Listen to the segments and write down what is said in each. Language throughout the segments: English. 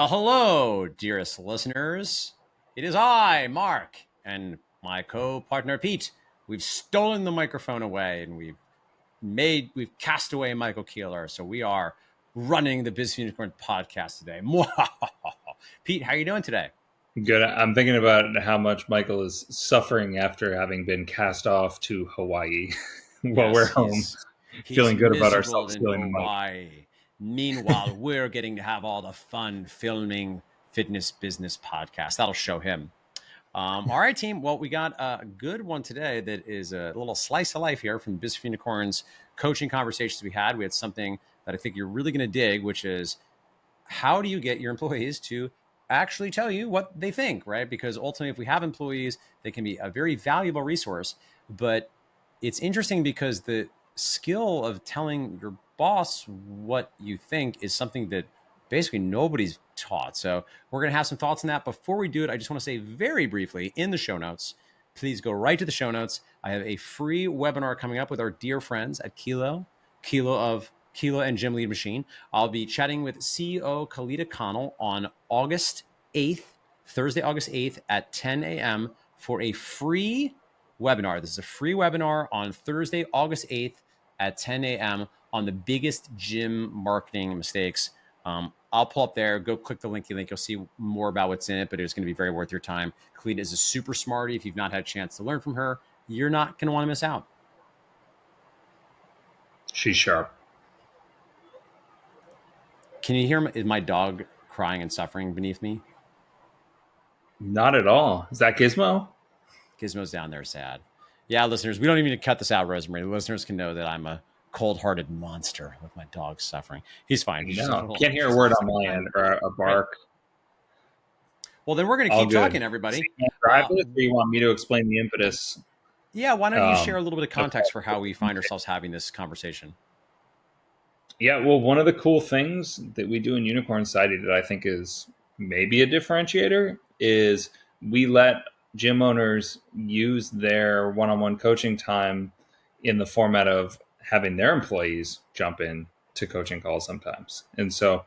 Well, hello, dearest listeners. It is I, Mark, and my co-partner Pete. We've stolen the microphone away, and we've cast away Michael Keeler. So we are running the Biz Unicorn podcast today. Pete, how are you doing today? Good. I'm thinking about how much Michael is suffering after having been cast off to Hawaii while we're home, feeling good about ourselves in Hawaii. Meanwhile, we're getting to have all the fun filming fitness business podcast. That'll show him. All right, team. Well, we got a good one today that is a little slice of life here from Biz Unicorn's coaching conversations we had. We had something that I think you're really going to dig, which is how do you get your employees to actually tell you what they think, right? Because ultimately, if we have employees, they can be a very valuable resource. But it's interesting because the skill of telling your boss what you think is something that basically nobody's taught. So we're going to have some thoughts on that. Before we do it, I just want to say very briefly in the show notes, please go right to the show notes. I have a free webinar coming up with our dear friends at Kilo and Gym Lead Machine. I'll be chatting with CEO Khalida Connell on August 8th, Thursday, August 8th at 10 a.m. for a free webinar. This is a free webinar on Thursday, August 8th at 10 a.m. on the biggest gym marketing mistakes. I'll pull up there, go click the link. You'll see more about what's in it, but it's going to be very worth your time. Khalida is a super smarty. If you've not had a chance to learn from her, you're not going to want to miss out. She's sharp. Can you hear my dog crying and suffering beneath me? Not at all. Is that Gizmo? Gizmo's down there sad. Yeah, listeners, we don't even need to cut this out, Rosemary. The listeners can know that I'm a cold-hearted monster with my dog suffering. He's fine. Can't hear a word on my end or a bark. Right. Well, then we're going to keep talking, everybody. Or you want me to explain the impetus? Yeah, why don't you share a little bit of context for how we find ourselves having this conversation? Yeah, well, one of the cool things that we do in Unicorn Society that I think is maybe a differentiator is we let gym owners use their one-on-one coaching time in the format of having their employees jump in to coaching calls sometimes. And so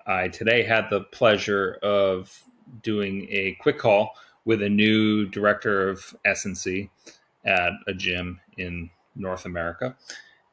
I today had the pleasure of doing a quick call with a new director of S&C at a gym in North America.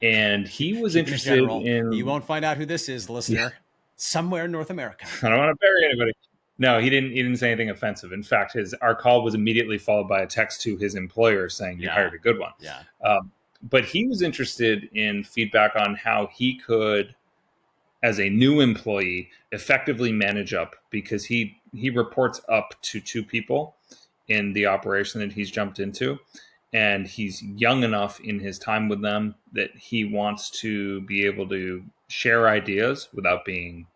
And he was interested in... You won't find out who this is, listener. Yeah. Somewhere in North America. I don't want to bury anybody. No, he didn't say anything offensive. In fact, our call was immediately followed by a text to his employer saying, you hired a good one. Yeah. But he was interested in feedback on how he could, as a new employee, effectively manage up, because he reports up to two people in the operation that he's jumped into. And he's young enough in his time with them that he wants to be able to share ideas without being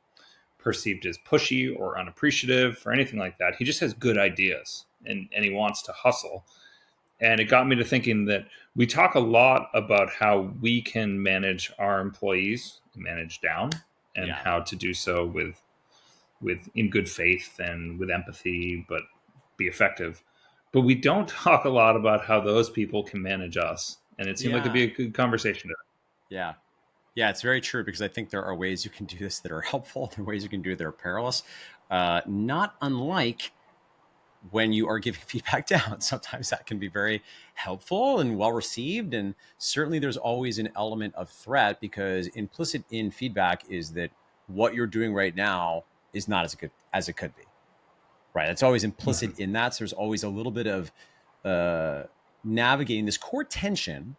perceived as pushy or unappreciative or anything like that. He just has good ideas and he wants to hustle. And it got me to thinking that we talk a lot about how we can manage our employees, manage down, and how to do so with in good faith and with empathy, but be effective. But we don't talk a lot about how those people can manage us. And it seemed like it'd be a good conversation. Yeah. Yeah, it's very true, because I think there are ways you can do this that are helpful. There are ways you can do it that are perilous. Not unlike when you are giving feedback down. Sometimes that can be very helpful and well received. And certainly there's always an element of threat, because implicit in feedback is that what you're doing right now is not as good as it could be. Right. It's always implicit in that. So there's always a little bit of navigating this core tension,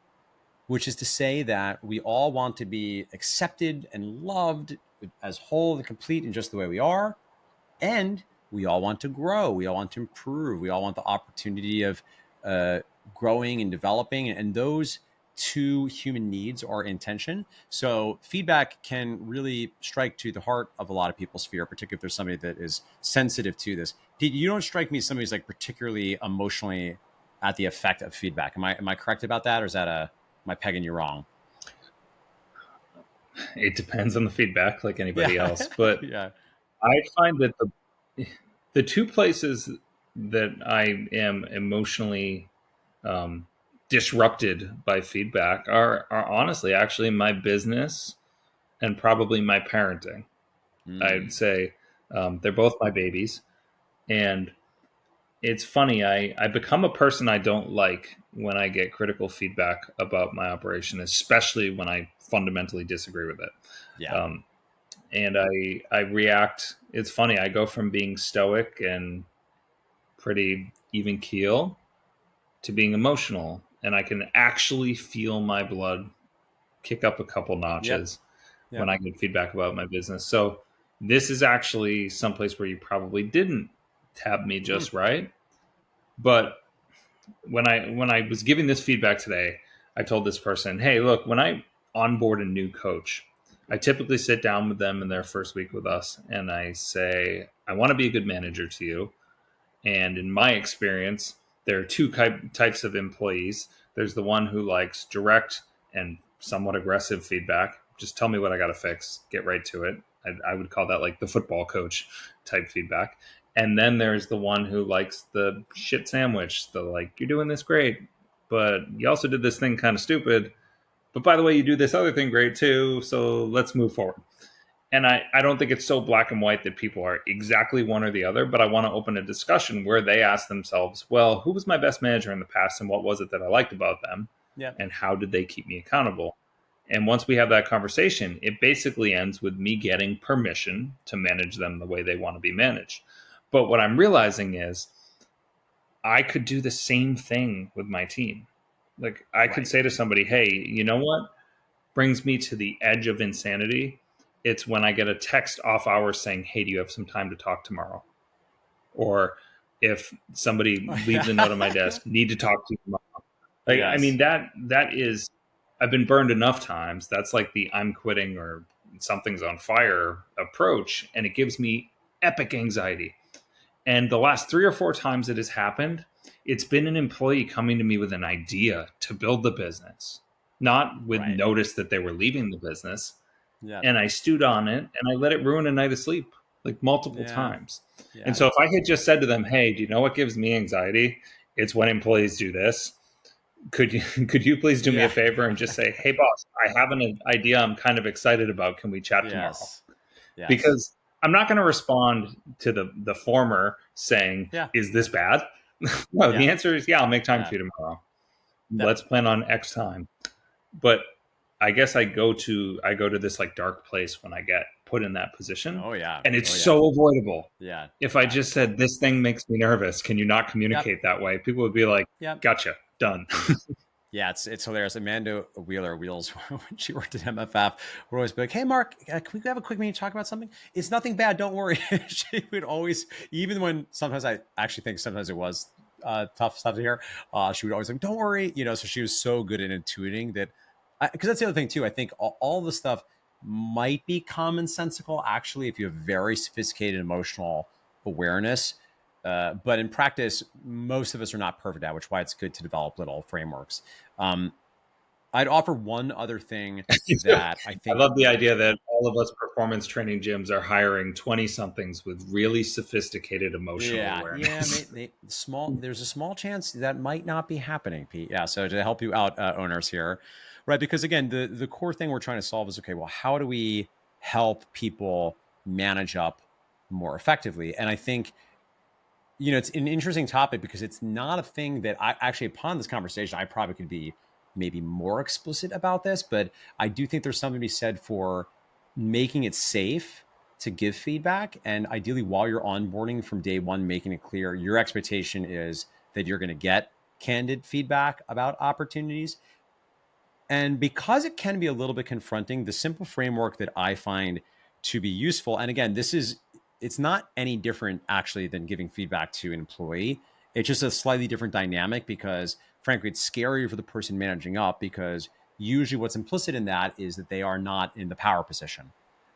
which is to say that we all want to be accepted and loved as whole and complete in just the way we are. And we all want to grow. We all want to improve. We all want the opportunity of growing and developing. And those two human needs are in tension. So feedback can really strike to the heart of a lot of people's fear, particularly if there's somebody that is sensitive to this. Pete, you don't strike me as somebody who's like particularly emotionally at the effect of feedback. Am I correct about that? Or is that am I pegging you wrong? It depends on the feedback, like anybody else. But I find that the two places that I am emotionally disrupted by feedback are honestly actually my business and probably my parenting. I'd say They're both my babies. And it's funny, I become a person I don't like when I get critical feedback about my operation, especially when I fundamentally disagree with it. Yeah. And I react. It's funny. I go from being stoic and pretty even keel to being emotional, and I can actually feel my blood kick up a couple Yep. notches when Yep. I get feedback about my business. So this is actually someplace where you probably didn't tab me Mm. just right. But when I was giving this feedback today, I told this person, "Hey, look, when I onboard a new coach, I typically sit down with them in their first week with us, and I say, I want to be a good manager to you. And in my experience, there are two types of employees. There's the one who likes direct and somewhat aggressive feedback. Just tell me what I got to fix, get right to it. I would call that like the football coach type feedback. And then there's the one who likes the shit sandwich, the like, you're doing this great, but you also did this thing kind of stupid. But by the way, you do this other thing great too. So let's move forward. And I don't think it's so black and white that people are exactly one or the other, but I want to open a discussion where they ask themselves, well, who was my best manager in the past and what was it that I liked about them? Yep. And how did they keep me accountable? And once we have that conversation, it basically ends with me getting permission to manage them the way they want to be managed. But what I'm realizing is I could do the same thing with my team. Like I could Right. say to somebody, hey, you know what brings me to the edge of insanity? It's when I get a text off hours saying, hey, do you have some time to talk tomorrow? Or if somebody leaves a note on my desk, need to talk to you tomorrow. Like, I mean, Yes. that is, I've been burned enough times. That's like the I'm quitting or something's on fire approach. And it gives me epic anxiety. And the last 3 or 4 times it has happened, it's been an employee coming to me with an idea to build the business, not with Right. notice that they were leaving the business. Yeah. And I stewed on it and I let it ruin a night of sleep like multiple Yeah. times. And Yeah. so if I had just said to them, hey, do you know what gives me anxiety? It's when employees do this. Could you could you please do me a Yeah. favor and just say, hey boss, I have an idea I'm kind of excited about. Can we chat tomorrow? Yes. Yes. Because I'm not going to respond to the former saying, Yeah. "Is this bad?" No, Yeah. the answer is, "Yeah, I'll make time Yeah. for you tomorrow. Yep. Let's plan on X time." But I guess I go to this like dark place when I get put in that position, Oh yeah. and it's Oh yeah. so avoidable. Yeah. If I Yeah. just said this thing makes me nervous, can you not Yep. communicate that way? People would be like, Yep. "Gotcha, done." Yeah, it's hilarious. Amanda Wheeler Wheels, when she worked at MFF, would always be like, "Hey, Mark, can we have a quick meeting to talk about something? It's nothing bad. Don't worry." She would always, even when sometimes I actually think sometimes it was tough stuff to hear. She would always like, "Don't worry," you know. So she was so good at intuiting that, because that's the other thing too. I think all the stuff might be commonsensical actually if you have very sophisticated emotional awareness. But in practice, most of us are not perfect at, which is why it's good to develop little frameworks. Um, I'd offer one other thing that I I think. love the idea that all of us performance training gyms are hiring 20 somethings with really sophisticated emotional Yeah, yeah, awareness. small. There's a small chance that might not be happening, Pete. Yeah, so to help you out, owners here, right? Because again, the core thing we're trying to solve is okay. Well, how do we help people manage up more effectively? And I think it's an interesting topic because it's not a thing that I actually, upon this conversation, I probably could be maybe more explicit about this, but I do think there's something to be said for making it safe to give feedback. And ideally, while you're onboarding from day one, making it clear your expectation is that you're going to get candid feedback about opportunities. And because it can be a little bit confronting, the simple framework that I find to be useful, and again, it's not any different actually than giving feedback to an employee. It's just a slightly different dynamic because, frankly, it's scarier for the person managing up because usually what's implicit in that is that they are not in the power position.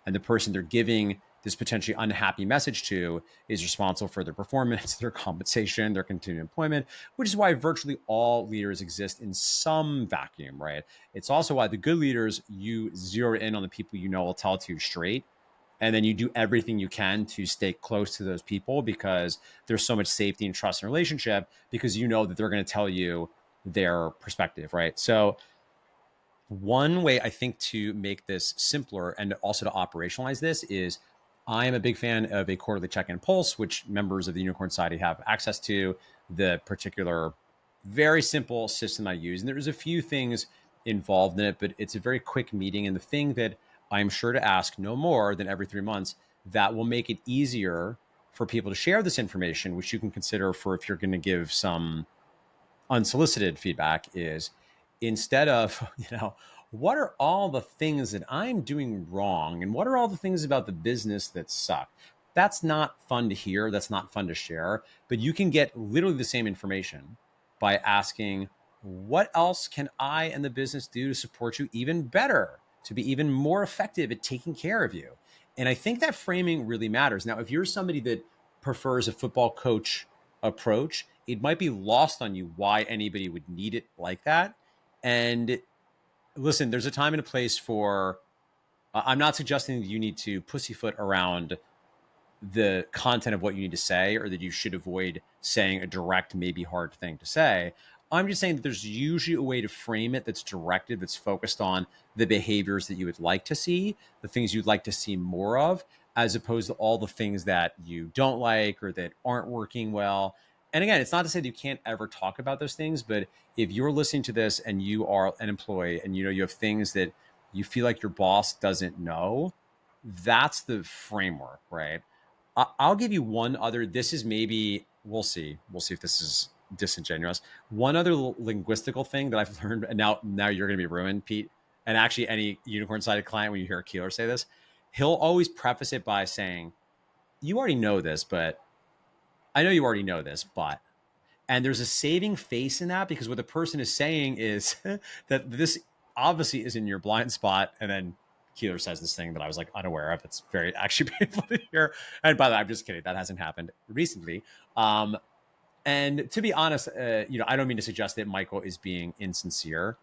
And the person they're giving this potentially unhappy message to is responsible for their performance, their compensation, their continued employment, which is why virtually all leaders exist in some vacuum, right? It's also why the good leaders, you zero in on the people you know will tell it to you straight. And then you do everything you can to stay close to those people because there's so much safety and trust in a relationship because you know that they're going to tell you their perspective, right? So one way I think to make this simpler and also to operationalize this is I am a big fan of a quarterly check-in pulse, which members of the Unicorn Society have access to. The particular, very simple system I use, and there's a few things involved in it, but it's a very quick meeting. And the thing that I'm sure to ask no more than every 3 months that will make it easier for people to share this information, which you can consider for if you're going to give some unsolicited feedback, is instead of, what are all the things that I'm doing wrong and what are all the things about the business that suck? That's not fun to hear. That's not fun to share. But you can get literally the same information by asking, what else can I and the business do to support you even better, to be even more effective at taking care of you? And I think that framing really matters. Now, if you're somebody that prefers a football coach approach, it might be lost on you why anybody would need it like that. And listen, there's a time and a place for, I'm not suggesting that you need to pussyfoot around the content of what you need to say or that you should avoid saying a direct, maybe hard thing to say. I'm just saying that there's usually a way to frame it that's directed, that's focused on the behaviors that you would like to see, the things you'd like to see more of, as opposed to all the things that you don't like or that aren't working well. And again, it's not to say that you can't ever talk about those things, but if you're listening to this and you are an employee and you have things that you feel like your boss doesn't know, that's the framework, right? I'll give you one other. This is maybe, we'll see. We'll see if this is disingenuous. One other linguistical thing that I've learned, and now you're going to be ruined, Pete. And actually, any unicorn-sided client, when you hear a Keeler say this, he'll always preface it by saying, "You already know this, but I know you already know this, but." And there's a saving face in that because what the person is saying is that this obviously is in your blind spot. And then Keeler says this thing that I was like unaware of. It's very actually painful to hear. And by the way, I'm just kidding. That hasn't happened recently. And to be honest, I don't mean to suggest that Michael is being insincere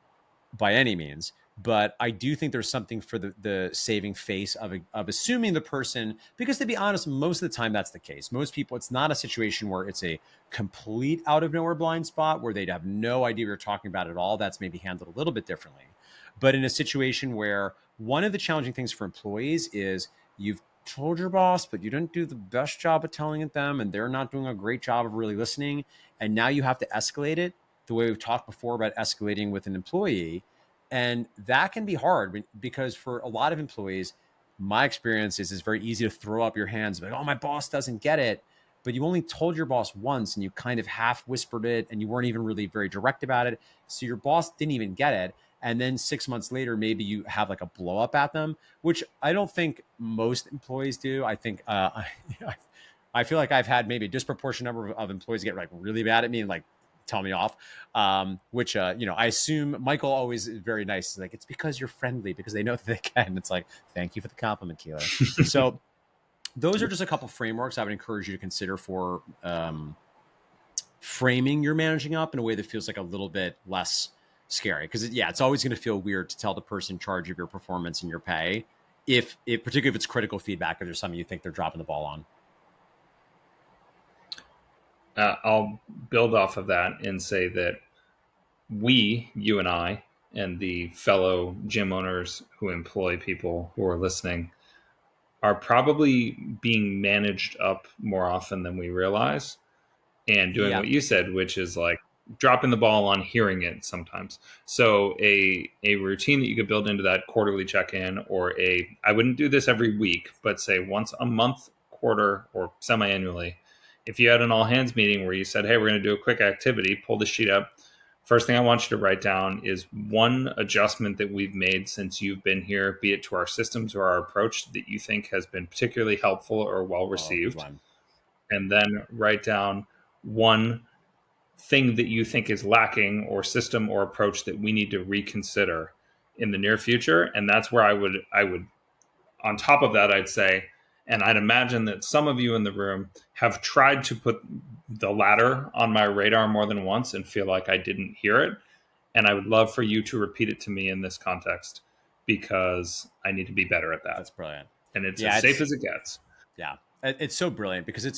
by any means, but I do think there's something for the saving face of assuming the person, because to be honest, most of the time that's the case. Most people, it's not a situation where it's a complete out of nowhere blind spot where they'd have no idea we were talking about at all. That's maybe handled a little bit differently. But in a situation where one of the challenging things for employees is you've told your boss, but you didn't do the best job of telling it them, and they're not doing a great job of really listening. And now you have to escalate it the way we've talked before about escalating with an employee. And that can be hard because for a lot of employees, my experience is it's very easy to throw up your hands like, oh, my boss doesn't get it. But you only told your boss once and you kind of half whispered it and you weren't even really very direct about it. So your boss didn't even get it. And then 6 months later, maybe you have like a blow up at them, which I don't think most employees do. I think I feel like I've had maybe a disproportionate number of employees get like really mad at me and like tell me off, which I assume Michael always is very nice. He's like, it's because you're friendly, because they know that they can. It's like, thank you for the compliment, Keeler. So those are just a couple frameworks I would encourage you to consider for framing your managing up in a way that feels like a little bit less scary. Because it's always going to feel weird to tell the person in charge of your performance and your pay, particularly if it's critical feedback or there's something you think they're dropping the ball on. I'll build off of that and say that you and I, and the fellow gym owners who employ people who are listening, are probably being managed up more often than we realize and doing what you said, which is like dropping the ball on hearing it sometimes. So a routine that you could build into that quarterly check-in, or I wouldn't do this every week, but say once a month, quarter, or semi-annually. If you had an all hands meeting where you said, hey, we're going to do a quick activity, pull the sheet up. First thing I want you to write down is one adjustment that we've made since you've been here, be it to our systems or our approach, that you think has been particularly helpful or well received. And then write down one thing that you think is lacking, or system or approach that we need to reconsider in the near future. And that's where I would on top of that, I'd say, and I'd imagine that some of you in the room have tried to put the latter on my radar more than once and feel like I didn't hear it. And I would love for you to repeat it to me in this context, because I need to be better at that. That's brilliant. And it's as safe as it gets. Yeah. It's so brilliant because it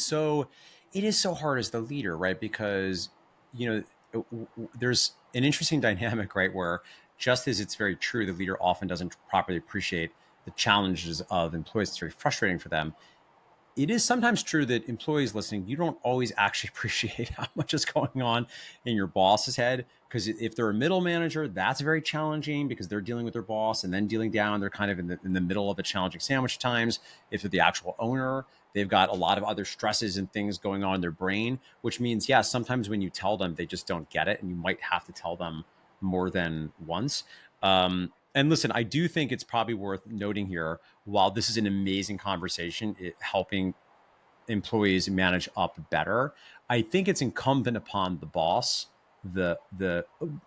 is so hard as the leader, right? Because, there's an interesting dynamic, right? Where just as it's very true, the leader often doesn't properly appreciate the challenges of employees. It's very frustrating for them. It is sometimes true that employees listening, you don't always actually appreciate how much is going on in your boss's head. Because if they're a middle manager, that's very challenging because they're dealing with their boss and then dealing down. They're kind of in the middle of a challenging sandwich at times. If they're the actual owner, they've got a lot of other stresses and things going on in their brain, which means, yeah, sometimes when you tell them, they just don't get it. And you might have to tell them more than once. And listen, I do think it's probably worth noting here, while this is an amazing conversation, helping employees manage up better, I think it's incumbent upon the boss, the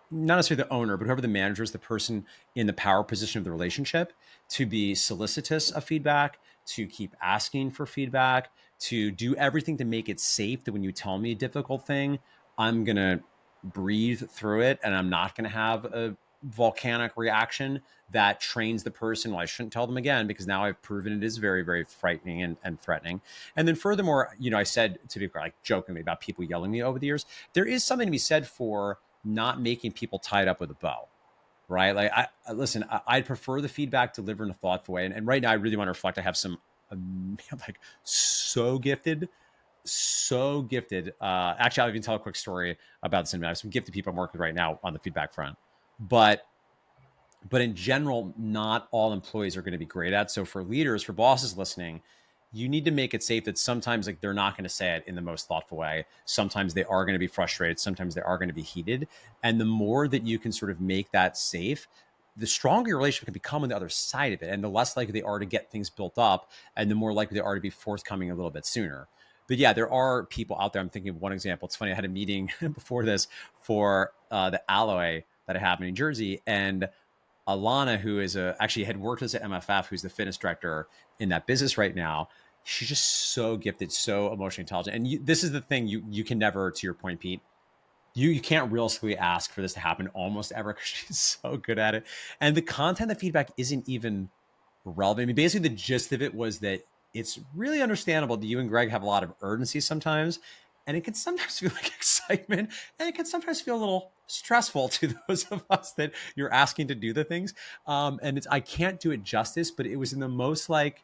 not necessarily the owner, but whoever the manager is, the person in the power position of the relationship, to be solicitous of feedback, to keep asking for feedback, to do everything to make it safe that when you tell me a difficult thing, I'm going to breathe through it and I'm not going to have a volcanic reaction that trains the person. Well, I shouldn't tell them again because now I've proven it is very, very frightening and threatening. And then furthermore, I said, to be like jokingly, about people yelling at me over the years, there is something to be said for not making people tied up with a bow, right? Like, I'd prefer the feedback delivered in a thoughtful way. And right now I really want to reflect. I have some like so gifted. Actually, I'll even tell a quick story about this. I have some gifted people I'm working with right now on the feedback front. But in general, not all employees are going to be great at. So for leaders, for bosses listening, you need to make it safe that sometimes, like, they're not going to say it in the most thoughtful way. Sometimes they are going to be frustrated. Sometimes they are going to be heated. And the more that you can sort of make that safe, the stronger your relationship can become on the other side of it. And the less likely they are to get things built up, and the more likely they are to be forthcoming a little bit sooner. But yeah, there are people out there. I'm thinking of one example. It's funny. I had a meeting before this for the alloy that I have in New Jersey. And Alana, who is actually had worked as an MFF, who's the fitness director in that business right now, she's just so gifted, so emotionally intelligent. And this is the thing, you can never, to your point, Pete, you can't realistically ask for this to happen almost ever because she's so good at it. And the content of feedback isn't even relevant. I mean, basically the gist of it was that it's really understandable that you and Greg have a lot of urgency sometimes, and it can sometimes feel like excitement, and it can sometimes feel a little stressful to those of us that you're asking to do the things. And I can't do it justice, but it was in the most like,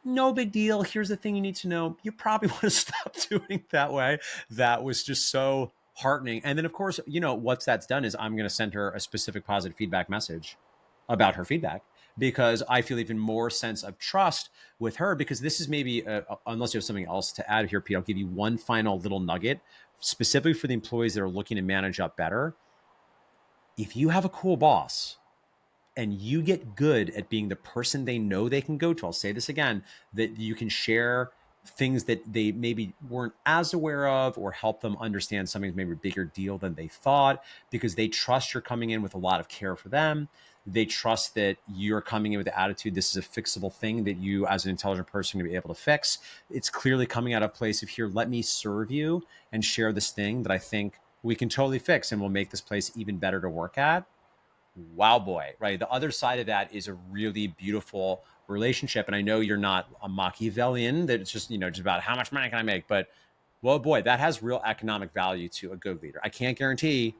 no big deal. Here's the thing you need to know. You probably want to stop doing that way. That was just so heartening. And then, of course, what that's done is I'm going to send her a specific positive feedback message about her feedback, because I feel even more sense of trust with her, because this is maybe, unless you have something else to add here, Pete, I'll give you one final little nugget specifically for the employees that are looking to manage up better. If you have a cool boss and you get good at being the person they know they can go to, I'll say this again, that you can share things that they maybe weren't as aware of, or help them understand something's maybe a bigger deal than they thought, because they trust you're coming in with a lot of care for them. They trust that you're coming in with the attitude, this is a fixable thing that you as an intelligent person are going to be able to fix. It's clearly coming out of a place of, here, let me serve you and share this thing that I think we can totally fix and will make this place even better to work at. Wow, boy, right? The other side of that is a really beautiful relationship. And I know you're not a Machiavellian that it's just, just about how much money can I make, but well, boy, that has real economic value to a good leader. I can't guarantee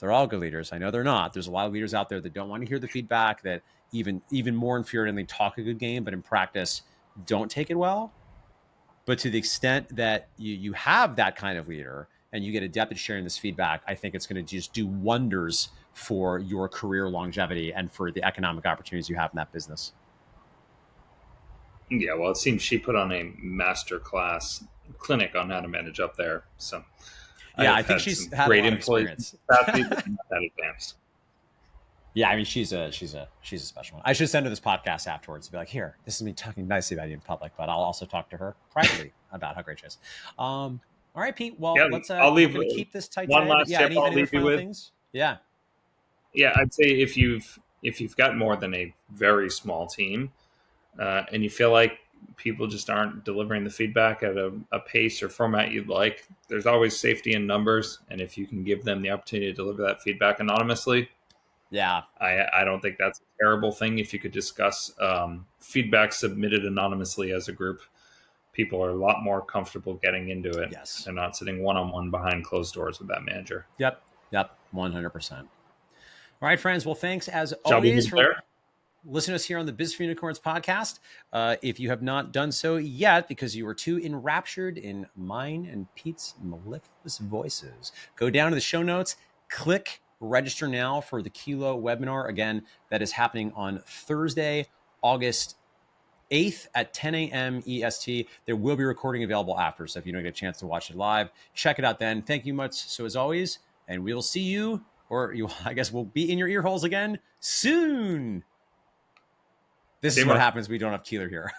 they're all good leaders. I know they're not. There's a lot of leaders out there that don't want to hear the feedback, that even more infuriatingly talk a good game, but in practice don't take it well. But to the extent that you have that kind of leader and you get adept at sharing this feedback, I think it's going to just do wonders for your career longevity and for the economic opportunities you have in that business. Yeah, well, it seems she put on a master class clinic on how to manage up there. So yeah, I've I think had she's some had great a lot of employees experience. that advanced. Yeah, I mean, she's a special one. I should send her this podcast afterwards and be like, here, this is me talking nicely about you in public, but I'll also talk to her privately about how great she is. All right, Pete. Well, Yeah, let's I'll we're leave going to keep this tight one today. But last yeah, tip any I'll other leave you final with. things? Yeah. Yeah, I'd say if you've got more than a very small team, and you feel like people just aren't delivering the feedback at a pace or format you'd like, there's always safety in numbers. And if you can give them the opportunity to deliver that feedback anonymously, Yeah. I don't think that's a terrible thing. If you could discuss feedback submitted anonymously as a group, people are a lot more comfortable getting into it. Yes. They're not sitting one-on-one behind closed doors with that manager. Yep. 100%. All right, friends. Well, thanks as Shall we always leave it for. there? listen to us here on the Biz for Unicorns podcast. If you have not done so yet, because you were too enraptured in mine and Pete's mellifluous voices, go down to the show notes, click register now for the Kilo webinar. Again, that is happening on Thursday, August 8th at 10 a.m. EST. There will be recording available after, so if you don't get a chance to watch it live, check it out then. Thank you much. So as always, and we'll see you, or you, I guess we'll be in your ear holes again soon. This is what happens when we don't have Keeler here.